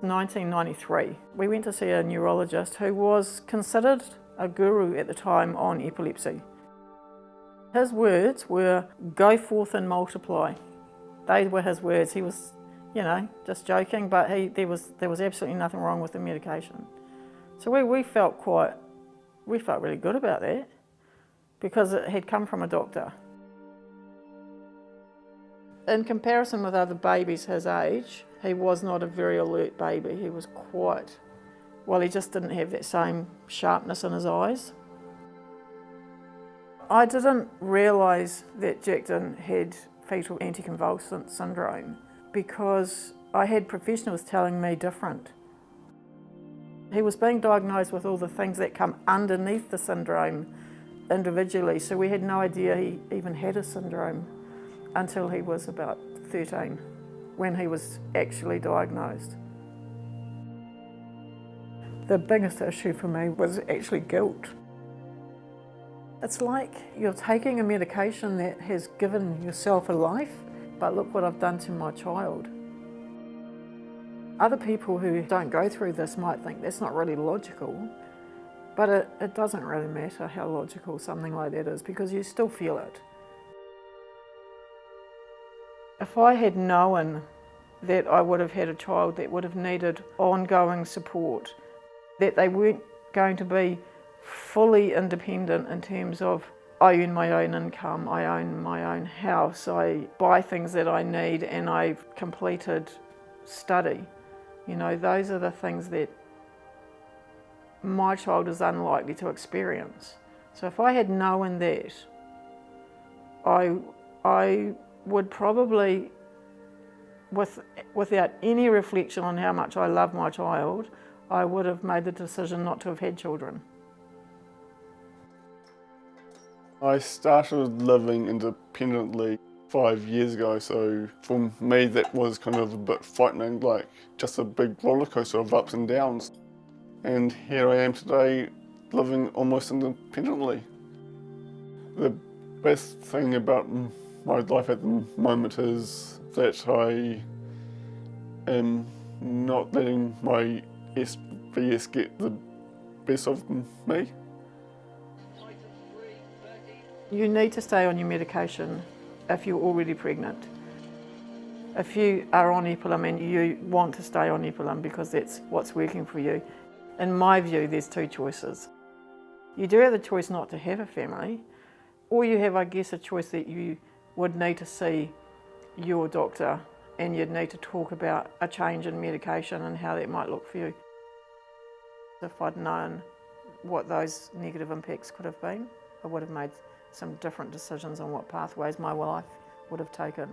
1993, we went to see a neurologist who was considered a guru at the time on epilepsy. His words were, "Go forth and multiply." They were his words. He was, just joking, but there was absolutely nothing wrong with the medication. So we felt really good about that because it had come from a doctor. In comparison with other babies his age, he was not a very alert baby. He was he just didn't have that same sharpness in his eyes. I didn't realise that Jackson had Foetal Anticonvulsant syndrome because I had professionals telling me different. He was being diagnosed with all the things that come underneath the syndrome individually, so we had no idea he even had a syndrome until he was about 13, when he was actually diagnosed. The biggest issue for me was actually guilt. It's like you're taking a medication that has given yourself a life, but look what I've done to my child. Other people who don't go through this might think that's not really logical, but it doesn't really matter how logical something like that is because you still feel it. If I had known that I would have had a child that would have needed ongoing support, that they weren't going to be fully independent in terms of I earn my own income, I own my own house, I buy things that I need, and I've completed study. Those are the things that my child is unlikely to experience. So if I had known that, I would probably, without any reflection on how much I love my child, I would have made the decision not to have had children. I started living independently 5 years ago, so for me that was kind of a bit frightening, like just a big roller coaster of ups and downs. And here I am today, living almost independently. The best thing about my life at the moment is that I am not letting my SBS get the best of me. You need to stay on your medication if you're already pregnant. If you are on Epilim and you want to stay on Epilim because that's what's working for you, in my view, there's two choices. You do have the choice not to have a family, or you have, I guess, a choice that you would need to see your doctor and you'd need to talk about a change in medication and how that might look for you. If I'd known what those negative impacts could have been, I would have made some different decisions on what pathways my life would have taken.